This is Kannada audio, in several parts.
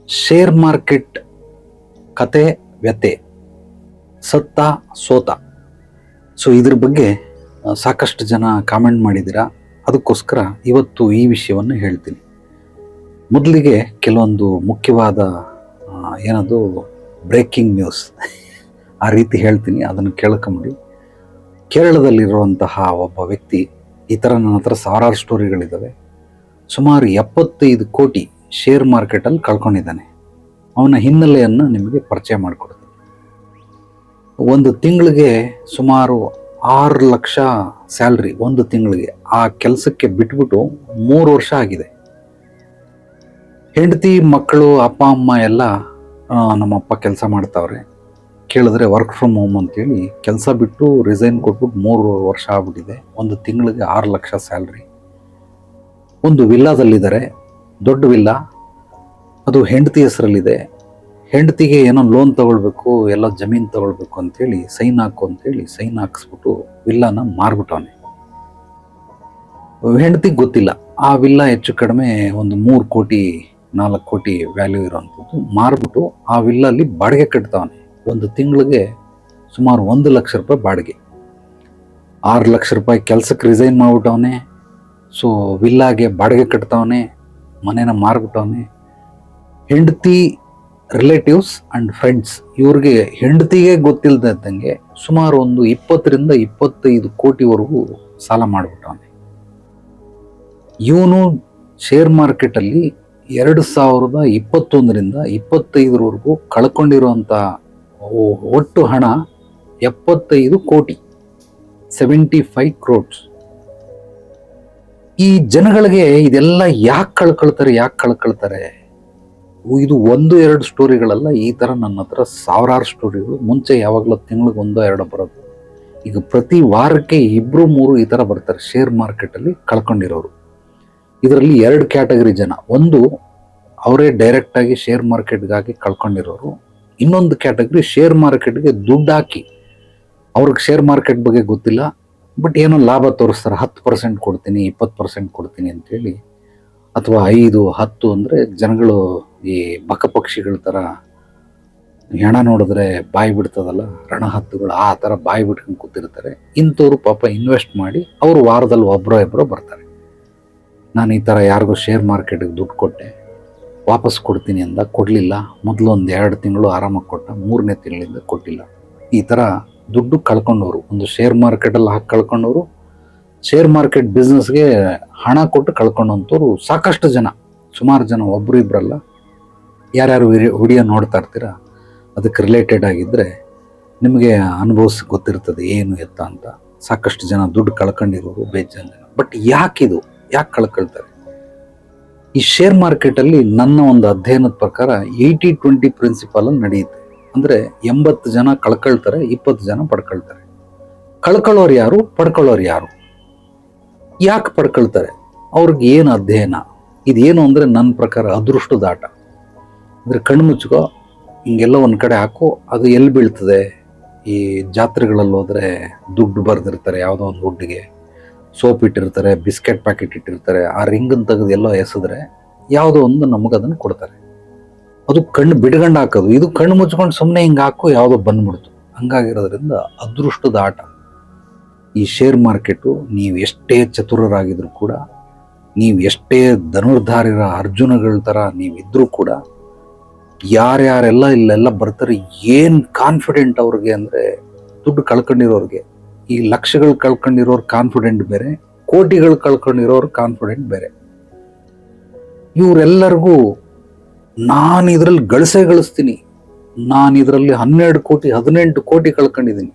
ಶೇರ್ ಮಾರ್ಕೆಟ್ ಕತೆ ವ್ಯತೆ ಸತ್ತ ಸೋತ. ಸೊ ಇದ್ರ ಬಗ್ಗೆ ಸಾಕಷ್ಟು ಜನ ಕಾಮೆಂಟ್ ಮಾಡಿದ್ದೀರಾ. ಅದಕ್ಕೋಸ್ಕರ ಇವತ್ತು ಈ ವಿಷಯವನ್ನು ಹೇಳ್ತೀನಿ. ಮೊದಲಿಗೆ ಕೆಲವೊಂದು ಮುಖ್ಯವಾದ ಏನದು ಬ್ರೇಕಿಂಗ್ ನ್ಯೂಸ್ ಆ ರೀತಿ ಹೇಳ್ತೀನಿ, ಅದನ್ನು ಕೇಳ್ಕೊಂಬಿಡಿ. ಕೇರಳದಲ್ಲಿರುವಂತಹ ಒಬ್ಬ ವ್ಯಕ್ತಿ, ಈ ಥರ ನನ್ನ ಹತ್ರ ಸಾವಿರಾರು ಸ್ಟೋರಿಗಳಿದ್ದಾವೆ, ಸುಮಾರು 75 ಕೋಟಿ ಶೇರ್ ಮಾರ್ಕೆಟಲ್ಲಿ ಕಳ್ಕೊಂಡಿದ್ದಾನೆ. ಅವನ ಹಿನ್ನೆಲೆಯನ್ನು ನಿಮಗೆ ಪರಿಚಯ ಮಾಡಿಕೊಡ್ತೀನಿ. ಒಂದು ತಿಂಗಳಿಗೆ ಸುಮಾರು 6 ಲಕ್ಷ ಸ್ಯಾಲ್ರಿ, ಒಂದು ತಿಂಗಳಿಗೆ. ಆ ಕೆಲಸಕ್ಕೆ ಬಿಟ್ಬಿಟ್ಟು 3 ವರ್ಷ ಆಗಿದೆ. ಹೆಂಡತಿ ಮಕ್ಕಳು ಅಪ್ಪ ಅಮ್ಮ ಎಲ್ಲ ನಮ್ಮಪ್ಪ ಕೆಲಸ ಮಾಡ್ತಾವ್ರೆ. ಕೇಳಿದ್ರೆ ವರ್ಕ್ ಫ್ರಮ್ ಹೋಮ್ ಅಂತೇಳಿ ಕೆಲಸ ಬಿಟ್ಟು ರಿಸೈನ್ ಕೊಟ್ಬಿಟ್ಟು 3 ವರ್ಷ ಆಗ್ಬಿಟ್ಟಿದೆ. ಒಂದು ತಿಂಗಳಿಗೆ 6 ಲಕ್ಷ ಸ್ಯಾಲ್ರಿ. ಒಂದು ವಿಲ್ಲಾದಲ್ಲಿದ್ದಾರೆ, ದೊಡ್ಡ ವಿಲ್ಲಾ. ಅದು ಹೆಂಡತಿ ಹೆಸರಲ್ಲಿದೆ. ಹೆಂಡತಿಗೆ ಏನೋ ಲೋನ್ ತಗೊಳ್ಬೇಕು, ಎಲ್ಲ ಜಮೀನು ತಗೊಳ್ಬೇಕು ಅಂತೇಳಿ ಸೈನ್ ಹಾಕು ಅಂತೇಳಿ ಸೈನ್ ಹಾಕಿಸ್ಬಿಟ್ಟು ವಿಲ್ಲಾನ ಮಾರ್ಬಿಟ್ಟವನೆ. ಹೆಂಡತಿಗೆ ಗೊತ್ತಿಲ್ಲ. ಆ ವಿಲ್ಲಾ ಹೆಚ್ಚು ಕಡಿಮೆ ಒಂದು 3 ಕೋಟಿ 4 ಕೋಟಿ ವ್ಯಾಲ್ಯೂ ಇರೋವಂಥದ್ದು. ಮಾರ್ಬಿಟ್ಟು ಆ ವಿಲ್ಲಲ್ಲಿ ಬಾಡಿಗೆ ಕಟ್ತಾವನೆ. ಒಂದು ತಿಂಗಳಿಗೆ ಸುಮಾರು 1 ಲಕ್ಷ ರೂಪಾಯಿ ಬಾಡಿಗೆ. 6 ಲಕ್ಷ ರೂಪಾಯಿ ಕೆಲಸಕ್ಕೆ ರಿಸೈನ್ ಮಾಡ್ಬಿಟ್ಟವನೆ. ಸೊ ವಿಲ್ಲಾಗೆ ಬಾಡಿಗೆ ಕಟ್ತಾವನೆ, ಮನೇನ ಮಾರ್ಬಿಟ್ಟವನೆ. ಹೆಂಡತಿ ರಿಲೇಟಿವ್ಸ್ ಆ್ಯಂಡ್ ಫ್ರೆಂಡ್ಸ್ ಇವ್ರಿಗೆ, ಹೆಂಡತಿಗೆ ಗೊತ್ತಿಲ್ಲದಂಗೆ ಸುಮಾರು ಒಂದು 20 ರಿಂದ 25 ಕೋಟಿವರೆಗೂ ಸಾಲ ಮಾಡಿಬಿಟ್ಟವನೆ. ಇವನು ಶೇರ್ ಮಾರ್ಕೆಟಲ್ಲಿ 2021 ರಿಂದ 25 ಕಳ್ಕೊಂಡಿರುವಂಥ ಒಟ್ಟು ಹಣ 75 ಕೋಟಿ, 75 crores. ಈ ಜನಗಳಿಗೆ ಇದೆಲ್ಲ ಯಾಕೆ ಕಳ್ಕೊಳ್ತಾರೆ? ಇದು 1-2 ಸ್ಟೋರಿಗಳಲ್ಲ, ಈ ಥರ ನನ್ನ ಹತ್ರ ಸಾವಿರಾರು ಸ್ಟೋರಿಗಳು. ಮುಂಚೆ ಯಾವಾಗಲೂ ತಿಂಗಳಿಗೆ 1-2 ಬರೋದು. ಈಗ ಪ್ರತಿ ವಾರಕ್ಕೆ 2-3 ಈ ಥರ ಬರ್ತಾರೆ ಶೇರ್ ಮಾರ್ಕೆಟಲ್ಲಿ ಕಳ್ಕೊಂಡಿರೋರು. ಇದರಲ್ಲಿ 2 ಕ್ಯಾಟಗರಿ ಜನ. ಒಂದು, ಅವರೇ ಡೈರೆಕ್ಟಾಗಿ ಶೇರ್ ಮಾರ್ಕೆಟ್ಗಾಗಿ ಕಳ್ಕೊಂಡಿರೋರು. ಇನ್ನೊಂದು ಕ್ಯಾಟಗರಿ ಶೇರ್ ಮಾರ್ಕೆಟ್ಗೆ ದುಡ್ಡು ಹಾಕಿ, ಅವ್ರಿಗೆ ಶೇರ್ ಮಾರ್ಕೆಟ್ ಬಗ್ಗೆ ಗೊತ್ತಿಲ್ಲ, ಬಟ್ ಏನೋ ಲಾಭ ತೋರಿಸ್ತಾರೆ. 10% ಕೊಡ್ತೀನಿ, 20% ಕೊಡ್ತೀನಿ ಅಂತೇಳಿ. ಅಥವಾ 5-10 ಅಂದರೆ ಜನಗಳು ಈ ಬಕಪಕ್ಷಿಗಳ ಥರ ಹೆಣ ನೋಡಿದ್ರೆ ಬಾಯಿ ಬಿಡ್ತದಲ್ಲ, ರಣಹತ್ತುಗಳು, ಆ ಥರ ಬಾಯಿ ಬಿಟ್ಕೊಂಡು ಕೂತಿರ್ತಾರೆ. ಇಂಥವ್ರು ಪಾಪ ಇನ್ವೆಸ್ಟ್ ಮಾಡಿ ಅವರು ವಾರದಲ್ಲಿ ಒಬ್ಬರೋ ಬರ್ತಾರೆ. ನಾನು ಈ ಥರ ಯಾರಿಗೂ ಶೇರ್ ಮಾರ್ಕೆಟಿಗೆ ದುಡ್ಡು ಕೊಟ್ಟೆ, ವಾಪಸ್ ಕೊಡ್ತೀನಿ ಅಂದ, ಕೊಡಲಿಲ್ಲ. ಮೊದಲು 1-2 ತಿಂಗಳು ಆರಾಮಾಗಿ ಕೊಟ್ಟ, 3ನೇ ತಿಂಗಳಿಂದ ಕೊಟ್ಟಿಲ್ಲ. ಈ ಥರ ದುಡ್ಡು ಕಳ್ಕೊಂಡವರು, ಒಂದು ಶೇರ್ ಮಾರ್ಕೆಟಲ್ಲಿ ಹಾಕಿ ಕಳ್ಕೊಂಡವರು, ಶೇರ್ ಮಾರ್ಕೆಟ್ ಬಿಸ್ನೆಸ್ಗೆ ಹಣ ಕೊಟ್ಟು ಕಳ್ಕೊಂಡಂಥವ್ರು ಸಾಕಷ್ಟು ಜನ, ಸುಮಾರು ಜನ, ಒಬ್ಬರು ಇಬ್ಬರಲ್ಲ. ಯಾರ್ಯಾರು ವಿಡಿಯೋ ನೋಡ್ತಾ ಇರ್ತೀರ ಅದಕ್ಕೆ ರಿಲೇಟೆಡ್ ಆಗಿದ್ದರೆ ನಿಮಗೆ ಅನುಭವಿಸಿ ಗೊತ್ತಿರ್ತದೆ ಏನು ಎತ್ತ ಅಂತ. ಸಾಕಷ್ಟು ಜನ ದುಡ್ಡು ಕಳ್ಕೊಂಡಿರೋರು ಬೇಜಾನ್ ಜನ. ಬಟ್ ಯಾಕೆ ಕಳ್ಕೊಳ್ತಾರೆ? ಈ ಶೇರ್ ಮಾರ್ಕೆಟಲ್ಲಿ ನನ್ನ ಒಂದು ಅಧ್ಯಯನದ ಪ್ರಕಾರ 80-20 ಪ್ರಿನ್ಸಿಪಲ್ ನಡೆಯುತ್ತೆ. ಅಂದರೆ 80 ಜನ ಕಳ್ಕೊಳ್ತಾರೆ, 20 ಜನ ಪಡ್ಕೊಳ್ತಾರೆ. ಕಳ್ಕೊಳ್ಳೋರು ಯಾರು, ಪಡ್ಕೊಳ್ಳೋರು ಯಾರು? ಯಾಕೆ ಪಡ್ಕೊಳ್ತಾರೆ? ಅವ್ರಿಗೆ ಏನು ಅಧ್ಯಯನ? ಇದೇನು ಅಂದರೆ ನನ್ನ ಪ್ರಕಾರ ಅದೃಷ್ಟದ ಆಟ. ಅಂದರೆ ಕಣ್ಣು ಮುಚ್ಕೋ, ಹಿಂಗೆಲ್ಲ ಒಂದು ಕಡೆ ಹಾಕು, ಅದು ಎಲ್ಲಿ ಬೀಳ್ತದೆ? ಈ ಜಾತ್ರೆಗಳಲ್ಲಿ ಹೋದರೆ ದುಡ್ಡು ಬರೆದಿರ್ತಾರೆ, ಯಾವುದೋ ಒಂದು ದುಡ್ಡಿಗೆ ಸೋಪ್ ಇಟ್ಟಿರ್ತಾರೆ, ಬಿಸ್ಕೆಟ್ ಪ್ಯಾಕೆಟ್ ಇಟ್ಟಿರ್ತಾರೆ. ಆ ರಿಂಗನ್ನು ತೆಗೆದು ಎಲ್ಲೋ ಎಸೆದ್ರೆ ಯಾವುದೋ ಒಂದು ನಮಗದನ್ನು ಕೊಡ್ತಾರೆ. ಅದು ಕಣ್ಣು ಬಿಡ್ಗಂಡು ಹಾಕೋದು. ಇದು ಕಣ್ಣು ಮುಚ್ಕೊಂಡು ಸುಮ್ಮನೆ ಹಿಂಗೆ ಹಾಕು, ಯಾವುದೋ ಬಂದ್ಬಿಡ್ತು. ಹಂಗಾಗಿರೋದ್ರಿಂದ ಅದೃಷ್ಟದ ಆಟ ಈ ಶೇರ್ ಮಾರ್ಕೆಟು. ನೀವು ಎಷ್ಟೇ ಚತುರರಾಗಿದ್ರು ಕೂಡ, ನೀವು ಎಷ್ಟೇ ಧನುರ್ಧಾರಿರ ಅರ್ಜುನಗಳ ಥರ ನೀವಿದ್ರೂ ಕೂಡ, ಯಾರ್ಯಾರೆಲ್ಲ ಇಲ್ಲೆಲ್ಲ ಬರ್ತಾರೆ, ಏನು ಕಾನ್ಫಿಡೆಂಟ್ ಅವ್ರಿಗೆ ಅಂದರೆ, ದುಡ್ಡು ಕಳ್ಕೊಂಡಿರೋರಿಗೆ. ಈ ಲಕ್ಷಗಳು ಕಳ್ಕೊಂಡಿರೋರು ಕಾನ್ಫಿಡೆಂಟ್ ಬೇರೆ, ಕೋಟಿಗಳು ಕಳ್ಕೊಂಡಿರೋರು ಕಾನ್ಫಿಡೆಂಟ್ ಬೇರೆ. ಇವರೆಲ್ಲರಿಗೂ ನಾನು ಇದರಲ್ಲಿ ಗಳಿಸ್ತೀನಿ, ನಾನು ಇದರಲ್ಲಿ 12 ಕೋಟಿ 18 ಕೋಟಿ ಕಳ್ಕೊಂಡಿದ್ದೀನಿ,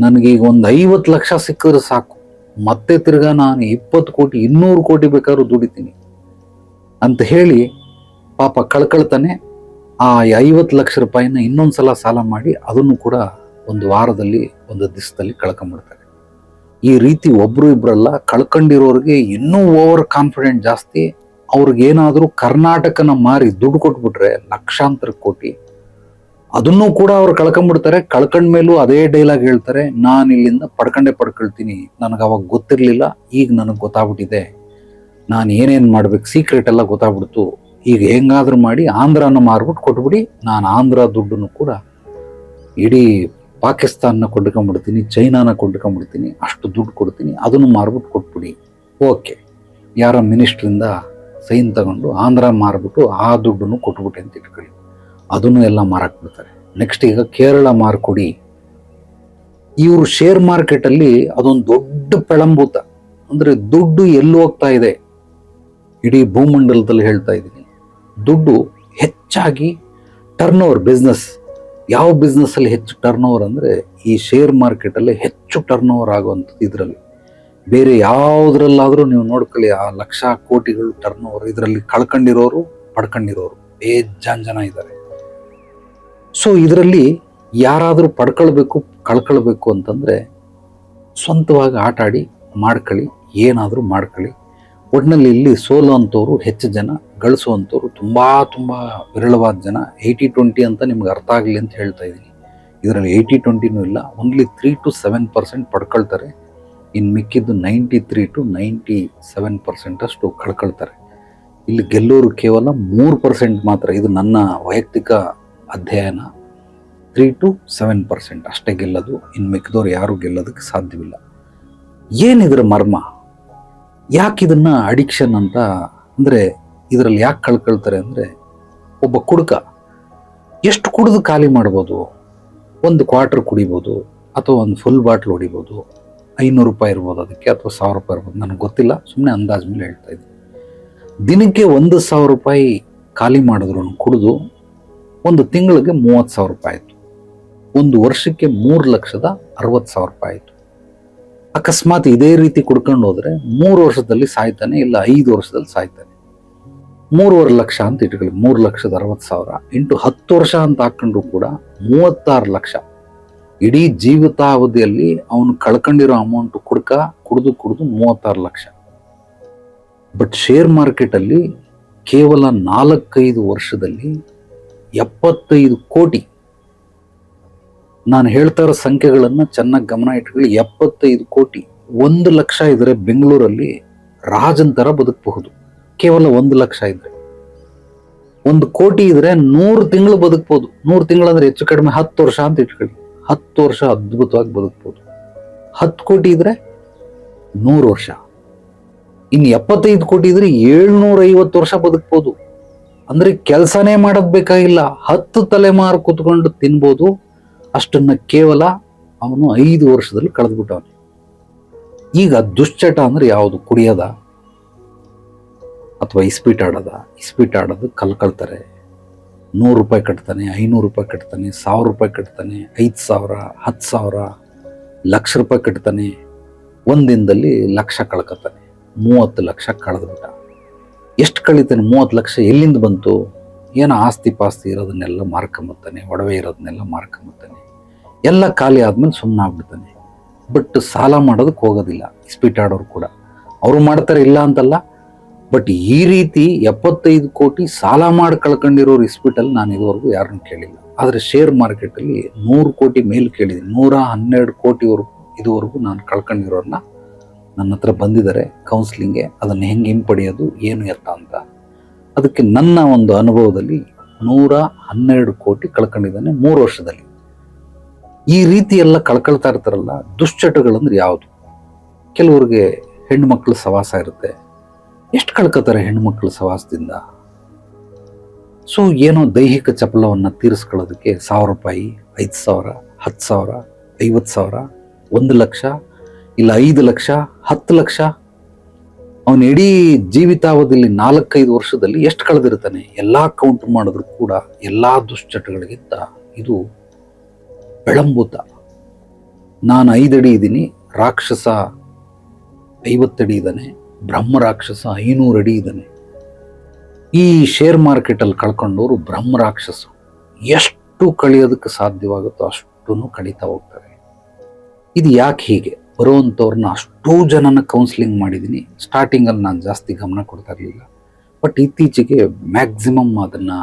ನನಗೀಗ ಒಂದು 50 ಲಕ್ಷ ಸಿಕ್ಕಿದ್ರೆ ಸಾಕು, ಮತ್ತೆ ತಿರ್ಗಾ ನಾನು 20 ಕೋಟಿ 200 ಕೋಟಿ ಬೇಕಾದ್ರೂ ದುಡಿತೀನಿ ಅಂತ ಹೇಳಿ ಪಾಪ ಕಳ್ಕೊಳ್ತಾನೆ. ಆ 50 ಲಕ್ಷ ರೂಪಾಯಿನ ಇನ್ನೊಂದ್ಸಲ ಸಾಲ ಮಾಡಿ ಅದನ್ನು ಕೂಡ ಒಂದು ವಾರದಲ್ಲಿ, ಒಂದು ದಿವಸದಲ್ಲಿ ಕಳ್ಕೊಂಬಿಡ್ತಾರೆ. ಈ ರೀತಿ ಒಬ್ರು ಇಬ್ಬರಲ್ಲ, ಕಳ್ಕೊಂಡಿರೋರಿಗೆ ಇನ್ನೂ ಓವರ್ ಕಾನ್ಫಿಡೆಂಟ್ ಜಾಸ್ತಿ. ಅವ್ರಿಗೇನಾದರೂ ಕರ್ನಾಟಕನ ಮಾರಿ ದುಡ್ಡು ಕೊಟ್ಬಿಟ್ರೆ ಲಕ್ಷಾಂತರ ಕೋಟಿ, ಅದನ್ನು ಕೂಡ ಅವ್ರು ಕಳ್ಕೊಂಡ್ಬಿಡ್ತಾರೆ. ಕಳ್ಕೊಂಡ್ಮೇಲೂ ಅದೇ ಡೈಲಾಗ್ ಹೇಳ್ತಾರೆ, ನಾನು ಇಲ್ಲಿಂದ ಪಡ್ಕೊಳ್ತೀನಿ, ನನಗೆ ಅವಾಗ ಗೊತ್ತಿರಲಿಲ್ಲ, ಈಗ ನನಗೆ ಗೊತ್ತಾಗ್ಬಿಟ್ಟಿದೆ, ನಾನು ಏನೇನು ಮಾಡ್ಬೇಕು, ಸೀಕ್ರೆಟ್ ಎಲ್ಲ ಗೊತ್ತಾಗ್ಬಿಡ್ತು, ಈಗ ಹೆಂಗಾದ್ರೂ ಮಾಡಿ ಆಂಧ್ರನ ಮಾರ್ಬಿಟ್ಟು ಕೊಟ್ಬಿಡಿ, ನಾನು ಆಂಧ್ರ ದುಡ್ಡನ್ನು ಕೂಡ ಇಡೀ ಪಾಕಿಸ್ತಾನ ಕೊಂಡ್ಕೊಂಡ್ಬಿಡ್ತೀನಿ, ಚೈನಾನ ಕೊಂಡ್ಕೊಂಡ್ಬಿಡ್ತೀನಿ, ಅಷ್ಟು ದುಡ್ಡು ಕೊಡ್ತೀನಿ, ಅದನ್ನು ಮಾರ್ಬಿಟ್ಟು ಕೊಟ್ಬಿಡಿ. ಓಕೆ, ಯಾರ ಮಿನಿಸ್ಟ್ರಿಂದ ಸೈನ್ ತಗೊಂಡು ಆಂಧ್ರ ಮಾರ್ಬಿಟ್ಟು ಆ ದುಡ್ಡನ್ನು ಕೊಟ್ಬಿಟ್ಟೆ ಅಂತ ಇಟ್ಕೊಳ್ಳಿ, ಅದನ್ನು ಎಲ್ಲ ಮಾರಕ್ಕೆ ಬಿಡ್ತಾರೆ. ನೆಕ್ಸ್ಟ್ ಈಗ ಕೇರಳ ಮಾರ್ಕೊಡಿ. ಇವರು ಶೇರ್ ಮಾರ್ಕೆಟಲ್ಲಿ ಅದೊಂದು ದೊಡ್ಡ ಪೆಳಂಬೂತ. ಅಂದರೆ ದುಡ್ಡು ಎಲ್ಲಿ ಹೋಗ್ತಾ ಇದೆ, ಇಡೀ ಭೂಮಂಡಲದಲ್ಲಿ ಹೇಳ್ತಾ ಇದ್ದೀನಿ, ದುಡ್ಡು ಹೆಚ್ಚಾಗಿ ಟರ್ನ್ ಓವರ್ ಬಿಸ್ನೆಸ್. ಯಾವ ಬಿಸ್ನೆಸ್ಸಲ್ಲಿ ಹೆಚ್ಚು ಟರ್ನ್ ಓವರ್ ಅಂದರೆ ಈ ಶೇರ್ ಮಾರ್ಕೆಟಲ್ಲಿ ಹೆಚ್ಚು ಟರ್ನ್ ಓವರ್ ಆಗುವಂಥದ್ದು ಇದರಲ್ಲಿ. ಬೇರೆ ಯಾವುದ್ರಲ್ಲಾದರೂ ನೀವು ನೋಡ್ಕೊಳ್ಳಿ, ಆ ಲಕ್ಷ ಕೋಟಿಗಳು ಟರ್ನ್ ಓವರ್, ಇದರಲ್ಲಿ ಕಳ್ಕೊಂಡಿರೋರು ಪಡ್ಕೊಂಡಿರೋರು ಬೇಜಾನ್ ಜನ ಇದ್ದಾರೆ. ಸೊ ಇದರಲ್ಲಿ ಯಾರಾದರೂ ಪಡ್ಕೊಳ್ಬೇಕು ಕಳ್ಕೊಳ್ಬೇಕು ಅಂತಂದರೆ ಸ್ವಂತವಾಗಿ ಆಟ ಆಡಿ ಮಾಡ್ಕೊಳ್ಳಿ, ಏನಾದರೂ ಮಾಡ್ಕೊಳ್ಳಿ. ಒಟ್ಟಿನಲ್ಲಿ ಇಲ್ಲಿ ಸೋಲುವಂಥವ್ರು ಹೆಚ್ಚು ಜನ, ಗಳಿಸುವಂಥವ್ರು ತುಂಬ ತುಂಬ ವಿರಳವಾದ ಜನ. 80-20 ಅಂತ ನಿಮ್ಗೆ ಅರ್ಥ ಆಗಲಿ ಅಂತ ಹೇಳ್ತಾ ಇದ್ದೀನಿ. ಇದರಲ್ಲಿ 80-20 ಇಲ್ಲ, ಓನ್ಲಿ 3 to 7% ಪಡ್ಕೊಳ್ತಾರೆ. ಇನ್ನು ಮಿಕ್ಕಿದ್ದು 93 to 97% ಅಷ್ಟು ಕಳ್ಕೊಳ್ತಾರೆ. ಇಲ್ಲಿ ಗೆಲ್ಲೋರು ಕೇವಲ 3% ಮಾತ್ರ. ಇದು ನನ್ನ ವೈಯಕ್ತಿಕ ಅಧ್ಯಯನ. 3 to 7% ಅಷ್ಟೇ ಗೆಲ್ಲೋದು, ಇನ್ನು ಮಿಕ್ಕಿದವ್ರು ಯಾರು ಗೆಲ್ಲೋದಕ್ಕೆ ಸಾಧ್ಯವಿಲ್ಲ. ಏನಿದ್ರ ಮರ್ಮ? ಯಾಕೆ ಇದನ್ನ ಅಡಿಕ್ಷನ್ ಅಂತ ಅಂದರೆ ಇದರಲ್ಲಿ ಯಾಕೆ ಕಳ್ಕೊಳ್ತಾರೆ ಅಂದರೆ, ಒಬ್ಬ ಕುಡುಕ ಎಷ್ಟು ಕುಡಿದು ಖಾಲಿ ಮಾಡ್ಬೋದು? ಒಂದು ಕ್ವಾರ್ಟರ್ ಕುಡಿಬೋದು, ಅಥವಾ ಒಂದು ಫುಲ್ ಬಾಟ್ಲ್ ಹೊಡಿಬೋದು. 500 ರೂಪಾಯಿ ಇರ್ಬೋದು ಅದಕ್ಕೆ, ಅಥವಾ 1000 ರೂಪಾಯಿ ಇರ್ಬೋದು, ನನಗೆ ಗೊತ್ತಿಲ್ಲ, ಸುಮ್ಮನೆ ಅಂದಾಜ್ ಮೇಲೆ ಹೇಳ್ತಾ ಇದ್ದೀನಿ. ದಿನಕ್ಕೆ 1,000 ರೂಪಾಯಿ ಖಾಲಿ ಮಾಡಿದ್ರು ಕುಡಿದು ಒಂದು ತಿಂಗಳಿಗೆ 30,000 ರೂಪಾಯಿ ಆಯಿತು. ಒಂದು ವರ್ಷಕ್ಕೆ 3,60,000 ರೂಪಾಯಿ ಆಯಿತು. ಅಕಸ್ಮಾತ್ ಇದೇ ರೀತಿ ಕುಡ್ಕೊಂಡು ಹೋದ್ರೆ 3 ವರ್ಷದಲ್ಲಿ ಸಾಯ್ತಾನೆ, ಇಲ್ಲ 5 ವರ್ಷದಲ್ಲಿ ಸಾಯ್ತಾನೆ. 3.5 ಲಕ್ಷ ಅಂತ ಇಟ್ಕೊಳ್ಳಿ, 3,60,000 ಇಂಟು 10 ವರ್ಷ ಅಂತ ಹಾಕೊಂಡ್ರು ಕೂಡ 36 ಲಕ್ಷ. ಇಡೀ ಜೀವಿತಾವಧಿಯಲ್ಲಿ ಅವನು ಕಳ್ಕೊಂಡಿರೋ ಅಮೌಂಟ್ ಕುಡಿದು 36 ಲಕ್ಷ. ಬಟ್ ಶೇರ್ ಮಾರ್ಕೆಟ್ ಅಲ್ಲಿ ಕೇವಲ 4-5 ವರ್ಷದಲ್ಲಿ 75 ಕೋಟಿ. ನಾನು ಹೇಳ್ತಾ ಇರೋ ಸಂಖ್ಯೆಗಳನ್ನ ಚೆನ್ನಾಗಿ ಗಮನ ಇಟ್ಕೊಳ್ಳಿ. 75 ಕೋಟಿ. 1 ಲಕ್ಷ ಇದ್ರೆ ಬೆಂಗಳೂರಲ್ಲಿ ರಾಜನ್ ತರ ಬದುಕಬಹುದು. ಕೇವಲ 1 ಲಕ್ಷ ಇದ್ರೆ. 1 ಕೋಟಿ ಇದ್ರೆ 100 ತಿಂಗಳು ಬದುಕಬಹುದು. 100 ತಿಂಗಳು ಅಂದ್ರೆ ಹೆಚ್ಚು ಕಡಿಮೆ 10 ವರ್ಷ ಅಂತ ಇಟ್ಕೊಳ್ಳಿ. 10 ವರ್ಷ ಅದ್ಭುತವಾಗಿ ಬದುಕಬಹುದು. 10 ಕೋಟಿ ಇದ್ರೆ 100 ವರ್ಷ. ಇನ್ನು 75 ಕೋಟಿ ಇದ್ರೆ 750 ವರ್ಷ ಬದುಕಬಹುದು. ಅಂದ್ರೆ ಕೆಲಸನೇ ಮಾಡೋದ್ ಬೇಕಾಗಿಲ್ಲ, 10 ತಲೆಮಾರು ಕುತ್ಕೊಂಡು ತಿನ್ಬೋದು. ಅಷ್ಟನ್ನ ಕೇವಲ ಅವನು 5 ವರ್ಷದಲ್ಲಿ ಕಳೆದ್ಬಿಟ್ಟವನು. ಈಗ ದುಶ್ಚಟ ಅಂದ್ರೆ ಯಾವುದು? ಕುಡಿಯೋದ ಅಥವಾ ಇಸ್ಪೀಟ್ ಆಡೋದ? ಇಸ್ಪೀಟ್ ಆಡೋದು ಕಳ್ಕೊಳ್ತಾರೆ. 100 ರೂಪಾಯಿ ಕಟ್ತಾನೆ, 500 ರೂಪಾಯಿ ಕಟ್ತಾನೆ, 1000 ರೂಪಾಯಿ ಕಟ್ತಾನೆ, 5,000, 10,000, ಲಕ್ಷ ರೂಪಾಯಿ ಕಟ್ತಾನೆ. ಒಂದಿನದಲ್ಲಿ ಲಕ್ಷ ಕಳ್ಕೊತಾನೆ. 30 ಲಕ್ಷ ಕಳೆದ್ಬಿಟ್ಟ. ಎಷ್ಟು ಕಳೀತಾನೆ? 30 ಲಕ್ಷ ಎಲ್ಲಿಂದ ಬಂತು? ಏನೋ ಆಸ್ತಿ ಪಾಸ್ತಿ ಇರೋದನ್ನೆಲ್ಲ ಮಾರ್ಕೊಂಬತ್ತಾನೆ, ಒಡವೆ ಇರೋದನ್ನೆಲ್ಲ ಮಾರ್ಕೊಂಬತ್ತಾನೆ. ಎಲ್ಲ ಖಾಲಿ ಆದ್ಮೇಲೆ ಸುಮ್ಮನೆ ಆಗ್ಬಿಡ್ತಾನೆ. ಬಟ್ ಸಾಲ ಮಾಡೋದಕ್ಕೆ ಹೋಗೋದಿಲ್ಲ ಇಸ್ಪೀಟ್ ಆಡೋರು ಕೂಡ. ಅವರು ಮಾಡ್ತಾರೆ, ಇಲ್ಲ ಅಂತಲ್ಲ. ಬಟ್ ಈ ರೀತಿ 75 ಕೋಟಿ ಸಾಲ ಮಾಡಿ ಕಳ್ಕೊಂಡಿರೋರು ಇಸ್ಪೀಟಲ್ಲಿ ನಾನು ಇದುವರೆಗೂ ಯಾರನ್ನು ಕೇಳಿಲ್ಲ. ಆದರೆ ಶೇರ್ ಮಾರ್ಕೆಟಲ್ಲಿ 100 ಕೋಟಿ ಮೇಲೆ ಕೇಳಿದ್ದೀನಿ. 112 ಕೋಟಿವರೆಗೂ ಇದುವರೆಗೂ ನಾನು ಕಳ್ಕೊಂಡಿರೋರನ್ನ ನನ್ನ ಹತ್ರ ಬಂದಿದ್ದಾರೆ ಕೌನ್ಸಿಲಿಂಗ್ಗೆ. ಅದನ್ನು ಹೆಂಗೆ ಹಿಂಪಡೆಯೋದು, ಏನು ಎತ್ತ ಅಂತ. ಅದಕ್ಕೆ ನನ್ನ ಒಂದು ಅನುಭವದಲ್ಲಿ 112 ಕೋಟಿ ಕಳ್ಕೊಂಡಿದ್ದಾನೆ 3 ವರ್ಷದಲ್ಲಿ. ಈ ರೀತಿ ಎಲ್ಲ ಕಳ್ಕೊಳ್ತಾ ಇರ್ತಾರಲ್ಲ, ದುಶ್ಚಟಗಳಂದ್ರೆ ಯಾವುದು? ಕೆಲವ್ರಿಗೆ ಹೆಣ್ಮಕ್ಳು ಸವಾಸ ಇರುತ್ತೆ. ಎಷ್ಟು ಕಳ್ಕೊತಾರೆ ಹೆಣ್ಮಕ್ಳು ಸವಾಸದಿಂದ? ಸೊ ಏನೋ ದೈಹಿಕ ಚಪಲವನ್ನು ತೀರಿಸ್ಕೊಳ್ಳೋದಕ್ಕೆ 1,000 ರೂಪಾಯಿ, 5,000, 10,000, 50,000, 1 ಲಕ್ಷ, ಇಲ್ಲ 5 ಲಕ್ಷ, 10 ಲಕ್ಷ. ಅವನ ಇಡೀ ಜೀವಿತಾವಧಿಯಲ್ಲಿ 4-5 ವರ್ಷದಲ್ಲಿ ಎಷ್ಟು ಕಳೆದಿರ್ತಾನೆ? ಎಲ್ಲ ಕೌಂಟ್ ಮಾಡಿದ್ರು ಕೂಡ ಎಲ್ಲ ದುಶ್ಚಟಗಳಿಗಿಂತ ಇದು ಬೆಳಂಬೂತ. ನಾನು 5 ಅಡಿ ಇದ್ದೀನಿ, ರಾಕ್ಷಸ 50 ಅಡಿ ಇದ್ದಾನೆ, ಬ್ರಹ್ಮ ರಾಕ್ಷಸ 500 ಅಡಿ ಇದ್ದಾನೆ. ಈ ಶೇರ್ ಮಾರ್ಕೆಟಲ್ಲಿ ಕಳ್ಕೊಂಡವರು ಬ್ರಹ್ಮ ರಾಕ್ಷಸ. ಎಷ್ಟು ಕಳಿಯೋದಕ್ಕೆ ಸಾಧ್ಯವಾಗುತ್ತೋ ಅಷ್ಟನ್ನು ಕಳೀತಾ ಹೋಗ್ತಾರೆ. ಇದು ಯಾಕೆ ಹೀಗೆ? ಬರುವಂಥವ್ರನ್ನ ಅಷ್ಟೋ ಜನನ ಕೌನ್ಸಿಲಿಂಗ್ ಮಾಡಿದ್ದೀನಿ. ಸ್ಟಾರ್ಟಿಂಗಲ್ಲಿ ನಾನು ಜಾಸ್ತಿ ಗಮನ ಕೊಡ್ತಾ ಇರಲಿಲ್ಲ. ಬಟ್ ಇತ್ತೀಚೆಗೆ ಮ್ಯಾಕ್ಸಿಮಮ್ ಅದನ್ನು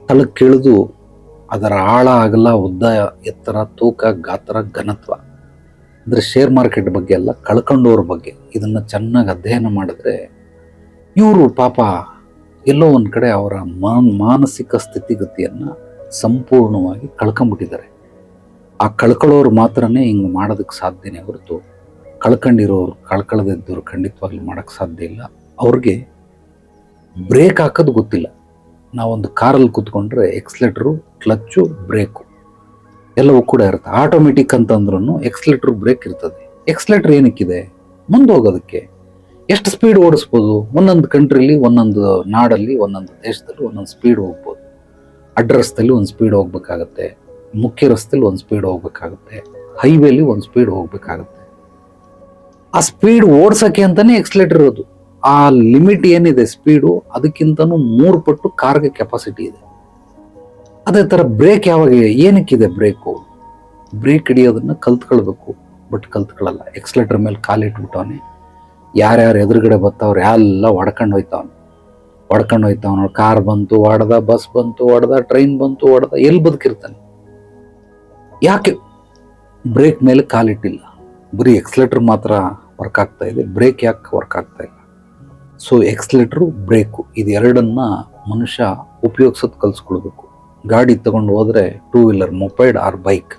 ತಳಕ್ಕಿಳಿದು ಅದರ ಆಳ, ಅಗಲ, ಉದ್ದ, ಎತ್ತರ, ತೂಕ, ಗಾತ್ರ, ಘನತ್ವ, ಅಂದರೆ ಶೇರ್ ಮಾರ್ಕೆಟ್ ಬಗ್ಗೆ ಎಲ್ಲ ಕಳ್ಕೊಂಡವ್ರ ಬಗ್ಗೆ ಇದನ್ನು ಚೆನ್ನಾಗಿ ಅಧ್ಯಯನ ಮಾಡಿದ್ರೆ ಇವರು ಪಾಪ ಎಲ್ಲೋ ಒಂದು ಕಡೆ ಅವರ ಮಾನಸಿಕ ಸ್ಥಿತಿಗತಿಯನ್ನು ಸಂಪೂರ್ಣವಾಗಿ ಕಳ್ಕೊಂಬಿಟ್ಟಿದ್ದಾರೆ. ಆ ಕಳ್ಕೊಳ್ಳೋರು ಮಾತ್ರನೇ ಹಿಂಗೆ ಮಾಡೋದಕ್ಕೆ ಸಾಧ್ಯನೇ ಹೊರತು ಕಳ್ಕೊಂಡಿರೋರು, ಕಳ್ಕೊಳ್ಳದಿದ್ದವರು ಖಂಡಿತವಾಗ್ಲೂ ಮಾಡೋಕ್ಕೆ ಸಾಧ್ಯ ಇಲ್ಲ. ಅವ್ರಿಗೆ ಬ್ರೇಕ್ ಹಾಕೋದು ಗೊತ್ತಿಲ್ಲ. ನಾವೊಂದು ಕಾರಲ್ಲಿ ಕೂತ್ಕೊಂಡ್ರೆ ಎಕ್ಸ್ಲೇಟ್ರು, ಕ್ಲಚ್ಚು, ಬ್ರೇಕು ಎಲ್ಲವೂ ಕೂಡ ಇರುತ್ತೆ. ಆಟೋಮೆಟಿಕ್ ಅಂತಂದ್ರೂ ಎಕ್ಸ್ಲೇಟ್ರು, ಬ್ರೇಕ್ ಇರ್ತದೆ. ಎಕ್ಸ್ಲೇಟ್ರ್ ಏನಕ್ಕಿದೆ? ಮುಂದೆ ಹೋಗೋದಕ್ಕೆ. ಎಷ್ಟು ಸ್ಪೀಡ್ ಓಡಿಸ್ಬೋದು? ಒಂದೊಂದು ಕಂಟ್ರಿಲಿ, ಒಂದೊಂದು ನಾಡಲ್ಲಿ, ಒಂದೊಂದು ದೇಶದಲ್ಲಿ ಒಂದೊಂದು ಸ್ಪೀಡ್ ಹೋಗ್ಬೋದು. ಅಡ್ಡ ರಸ್ತೆಯಲ್ಲಿ ಒಂದು ಸ್ಪೀಡ್ ಹೋಗ್ಬೇಕಾಗತ್ತೆ, ಮುಖ್ಯ ರಸ್ತೆಯಲ್ಲಿ ಒಂದು ಸ್ಪೀಡ್ ಹೋಗ್ಬೇಕಾಗತ್ತೆ, ಹೈವೇಲಿ ಒಂದು ಸ್ಪೀಡ್ ಹೋಗ್ಬೇಕಾಗತ್ತೆ. ಆ ಸ್ಪೀಡ್ ಓಡ್ಸೋಕ್ಕೆ ಅಂತಾನೆ ಎಕ್ಸ್ಲೇಟರ್ ಇರೋದು. ಆ ಲಿಮಿಟ್ ಏನಿದೆ ಸ್ಪೀಡು, ಅದಕ್ಕಿಂತನೂ 3 ಪಟ್ಟು ಕಾರ್ಗೆ ಕೆಪಾಸಿಟಿ ಇದೆ. ಅದೇ ಥರ ಬ್ರೇಕ್ ಯಾವಾಗ, ಏನಕ್ಕಿದೆ ಬ್ರೇಕು? ಬ್ರೇಕ್ ಹಿಡಿಯೋದನ್ನ ಕಲ್ತ್ಕೊಳ್ಬೇಕು, ಬಟ್ ಕಲ್ತ್ಕೊಳ್ಳಲ್ಲ. ಎಕ್ಸ್ಲೇಟರ್ ಮೇಲೆ ಕಾಲಿಟ್ಬಿಟ್ಟವನೆ, ಯಾರ್ಯಾರು ಎದುರುಗಡೆ ಬರ್ತಾವ್ರು ಎಲ್ಲ ಹೊಡ್ಕೊಂಡು ಹೋಯ್ತಾವನು. ಕಾರ್ ಬಂತು ಹೊಡೆದ, ಬಸ್ ಬಂತು ಹೊಡೆದ, ಟ್ರೈನ್ ಬಂತು ಹೊಡೆದ, ಎಲ್ಲಿ ಬದುಕಿರ್ತಾನೆ? ಯಾಕೆ ಬ್ರೇಕ್ ಮೇಲೆ ಕಾಲಿಟ್ಟಿಲ್ಲ? ಬರೀ ಎಕ್ಸ್ಲೇಟರ್ ಮಾತ್ರ ವರ್ಕ್ ಆಗ್ತಾ ಇದೆ, ಬ್ರೇಕ್ ಯಾಕೆ ವರ್ಕ್ ಆಗ್ತಾ ಇಲ್ಲ? ಸೊ ಎಕ್ಸ್ಲೇಟ್ರು, ಬ್ರೇಕು ಇದೆರಡನ್ನ ಮನುಷ್ಯ ಉಪಯೋಗಿಸೋದು ಕಲಿಸ್ಕೊಳ್ಬೇಕು. ಗಾಡಿ ತಗೊಂಡು ಹೋದರೆ 2 ವೀಲರ್, ಮೊಪೈಡ್ ಆರ್ ಬೈಕ್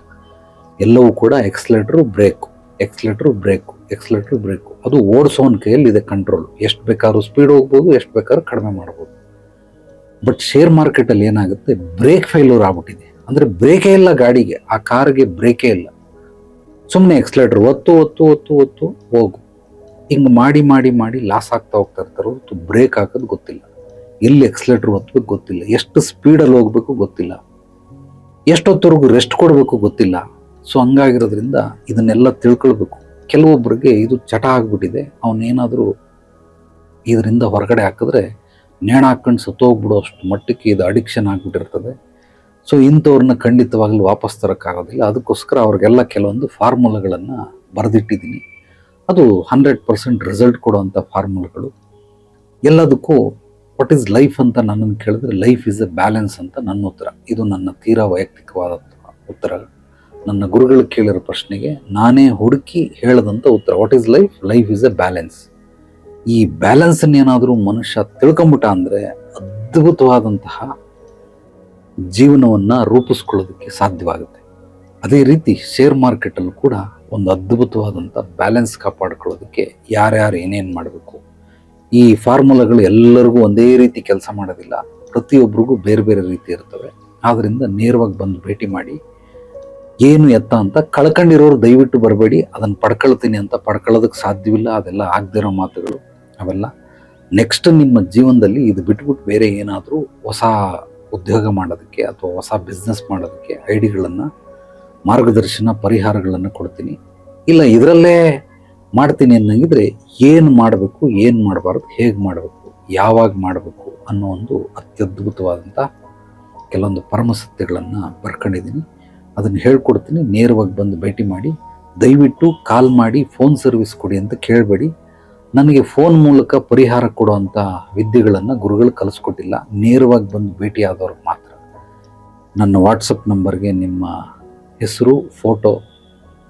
ಎಲ್ಲವೂ ಕೂಡ ಎಕ್ಸ್ಲೇಟ್ರು, ಬ್ರೇಕು, ಎಕ್ಸ್ಲೇಟ್ರು, ಬ್ರೇಕು, ಎಕ್ಸ್ಲೇಟ್ರು, ಬ್ರೇಕು. ಅದು ಓಡಿಸೋನ್ ಕೈಯಲ್ಲಿ ಇದೆ ಕಂಟ್ರೋಲ್. ಎಷ್ಟು ಬೇಕಾದ್ರೂ ಸ್ಪೀಡ್ ಹೋಗ್ಬೋದು, ಎಷ್ಟು ಬೇಕಾದ್ರೂ ಕಡಿಮೆ ಮಾಡ್ಬೋದು. ಬಟ್ ಶೇರ್ ಮಾರ್ಕೆಟಲ್ಲಿ ಏನಾಗುತ್ತೆ, ಬ್ರೇಕ್ ಫೇಲ್ಯೂರ್ ಆಗ್ಬಿಟ್ಟಿದೆ. ಅಂದರೆ ಬ್ರೇಕೇ ಇಲ್ಲ ಗಾಡಿಗೆ, ಆ ಕಾರ್ಗೆ ಬ್ರೇಕೇ ಇಲ್ಲ. ಸುಮ್ಮನೆ ಎಕ್ಸ್ಲೇಟರ್ ಒತ್ತು ಹೋಗು, ಹಿಂಗೆ ಮಾಡಿ ಲಾಸ್ ಆಗ್ತಾ ಹೋಗ್ತಾ ಇರ್ತಾರೆ ಹೊರತು ಬ್ರೇಕ್ ಹಾಕೋದು ಗೊತ್ತಿಲ್ಲ. ಎಲ್ಲಿ ಎಕ್ಸ್ಲೇಟರ್ ಒತ್ತಬೇಕು ಗೊತ್ತಿಲ್ಲ, ಎಷ್ಟು ಸ್ಪೀಡಲ್ಲಿ ಹೋಗ್ಬೇಕು ಗೊತ್ತಿಲ್ಲ, ಎಷ್ಟೊತ್ತವರೆಗೂ ರೆಸ್ಟ್ ಕೊಡಬೇಕು ಗೊತ್ತಿಲ್ಲ. ಸೊ ಹಂಗಾಗಿರೋದ್ರಿಂದ ಇದನ್ನೆಲ್ಲ ತಿಳ್ಕೊಳ್ಬೇಕು. ಕೆಲವೊಬ್ಬರಿಗೆ ಇದು ಚಟ ಆಗ್ಬಿಟ್ಟಿದೆ. ಅವನೇನಾದರೂ ಇದರಿಂದ ಹೊರಗಡೆ ಹಾಕಿದ್ರೆ ನೇಣ ಹಾಕೊಂಡು ಸತ್ತೋಗ್ಬಿಡೋ ಅಷ್ಟು ಮಟ್ಟಕ್ಕೆ ಇದು ಅಡಿಕ್ಷನ್ ಆಗಿಬಿಟ್ಟಿರ್ತದೆ. ಸೊ ಇಂಥವ್ರನ್ನ ಖಂಡಿತವಾಗ್ಲೂ ವಾಪಸ್ ತರೋಕ್ಕಾಗೋದಿಲ್ಲ. ಅದಕ್ಕೋಸ್ಕರ ಅವ್ರಿಗೆಲ್ಲ ಕೆಲವೊಂದು ಫಾರ್ಮುಲಾಗಳನ್ನು ಬರೆದಿಟ್ಟಿದ್ದೀನಿ. ಅದು 100% ರಿಸಲ್ಟ್ ಕೊಡುವಂಥ ಫಾರ್ಮುಲಾಗಳು. ಎಲ್ಲದಕ್ಕೂ ವಾಟ್ ಈಸ್ ಲೈಫ್ ಅಂತ ನನ್ನನ್ನು ಕೇಳಿದ್ರೆ, ಲೈಫ್ ಈಸ್ ಎ ಬ್ಯಾಲೆನ್ಸ್ ಅಂತ ನನ್ನ ಉತ್ತರ. ಇದು ನನ್ನ ತೀರಾ ವೈಯಕ್ತಿಕವಾದ ಉತ್ತರ. ನನ್ನ ಗುರುಗಳು ಕೇಳಿರೋ ಪ್ರಶ್ನೆಗೆ ನಾನೇ ಹುಡುಕಿ ಹೇಳದಂಥ ಉತ್ತರ. What is life? Life is A balance. ಈ ಬ್ಯಾಲೆನ್ಸನ್ನು ಏನಾದರೂ ಮನುಷ್ಯ ತಿಳ್ಕೊಂಬಿಟ್ಟ ಅಂದರೆ ಅದ್ಭುತವಾದಂತಹ ಜೀವನವನ್ನು ರೂಪಿಸ್ಕೊಳ್ಳೋದಕ್ಕೆ ಸಾಧ್ಯವಾಗುತ್ತೆ. ಅದೇ ರೀತಿ ಶೇರ್ ಮಾರ್ಕೆಟಲ್ಲೂ ಕೂಡ ಒಂದು ಅದ್ಭುತವಾದಂಥ ಬ್ಯಾಲೆನ್ಸ್ ಕಾಪಾಡ್ಕೊಳ್ಳೋದಕ್ಕೆ ಯಾರ್ಯಾರು ಏನೇನು ಮಾಡಬೇಕು. ಈ ಫಾರ್ಮುಲಾಗಳು ಎಲ್ಲರಿಗೂ ಒಂದೇ ರೀತಿ ಕೆಲಸ ಮಾಡೋದಿಲ್ಲ, ಪ್ರತಿಯೊಬ್ಬರಿಗೂ ಬೇರೆ ಬೇರೆ ರೀತಿ ಇರ್ತವೆ. ಆದ್ದರಿಂದ ನೇರವಾಗಿ ಬಂದು ಭೇಟಿ ಮಾಡಿ, ಏನು ಎತ್ತ ಅಂತ ಕಳ್ಕೊಂಡಿರೋರು ದಯವಿಟ್ಟು ಬರಬೇಡಿ. ಅದನ್ನು ಪಡ್ಕೊಳ್ತೀನಿ ಅಂತ ಪಡ್ಕೊಳ್ಳೋದಕ್ಕೆ ಸಾಧ್ಯವಿಲ್ಲ, ಅದೆಲ್ಲ ಆಗದಿರೋ ಮಾತುಗಳು ಅವೆಲ್ಲ. ನೆಕ್ಸ್ಟ್ ನಿಮ್ಮ ಜೀವನದಲ್ಲಿ ಇದು ಬಿಟ್ಬಿಟ್ಟು ಬೇರೆ ಏನಾದರೂ ಹೊಸ ಉದ್ಯೋಗ ಮಾಡೋದಕ್ಕೆ ಅಥವಾ ಹೊಸ ಬಿಸ್ನೆಸ್ ಮಾಡೋದಕ್ಕೆ ಐಡಿಯಾಗಳನ್ನು, ಮಾರ್ಗದರ್ಶನ, ಪರಿಹಾರಗಳನ್ನು ಕೊಡ್ತೀನಿ. ಇಲ್ಲ ಇದರಲ್ಲೇ ಮಾಡ್ತೀನಿ ಅನ್ನಂಗಿದ್ರೆ ಏನು ಮಾಡಬೇಕು, ಏನು ಮಾಡಬಾರ್ದು, ಹೇಗೆ ಮಾಡಬೇಕು, ಯಾವಾಗ ಮಾಡಬೇಕು ಅನ್ನೋ ಒಂದು ಅತ್ಯದ್ಭುತವಾದಂಥ ಕೆಲವೊಂದು ಪರಮಸತ್ಯಗಳನ್ನು ಬರ್ಕೊಂಡಿದ್ದೀನಿ. ಅದನ್ನು ಹೇಳ್ಕೊಡ್ತೀನಿ. ನೇರವಾಗಿ ಬಂದು ಭೇಟಿ ಮಾಡಿ. ದಯವಿಟ್ಟು ಕಾಲ್ ಮಾಡಿ ಫೋನ್ ಸರ್ವಿಸ್ ಕೊಡಿ ಅಂತ ಕೇಳಬೇಡಿ. ನನಗೆ ಫೋನ್ ಮೂಲಕ ಪರಿಹಾರ ಕೊಡುವಂಥ ವಿದ್ಯೆಗಳನ್ನು ಗುರುಗಳು ಕಲಿಸ್ಕೊಟ್ಟಿಲ್ಲ. ನೇರವಾಗಿ ಬಂದು ಭೇಟಿ ಆದವ್ರಿಗೆ ಮಾತ್ರ. ನನ್ನ ವಾಟ್ಸಪ್ ನಂಬರ್ಗೆ ನಿಮ್ಮ ಹೆಸರು, ಫೋಟೋ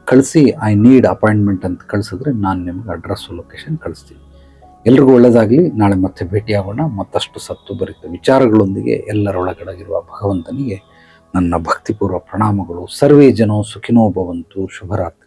ಕಳಿಸಿ, ಐ ನೀಡ್ ಅಪಾಯಿಂಟ್ಮೆಂಟ್ ಅಂತ ಕಳಿಸಿದ್ರೆ ನಾನು ನಿಮ್ಗೆ ಅಡ್ರೆಸ್ಸು, ಲೊಕೇಶನ್ ಕಳಿಸ್ತೀನಿ. ಎಲ್ರಿಗೂ ಒಳ್ಳೆಯದಾಗಲಿ. ನಾಳೆ ಮತ್ತೆ ಭೇಟಿಯಾಗೋಣ ಮತ್ತಷ್ಟು ಸತ್ತುಭರಿತ ವಿಚಾರಗಳೊಂದಿಗೆ. ಎಲ್ಲರೊಳಗಡೆಗಿರುವ ಭಗವಂತನಿಗೆ ನನ್ನ ಭಕ್ತಿಪೂರ್ವ ಪ್ರಣಾಮಗಳು. ಸರ್ವೇ ಜನೋ ಸುಖಿನೋ ಭವಂತು. ಶುಭರಾತ್ರಿ.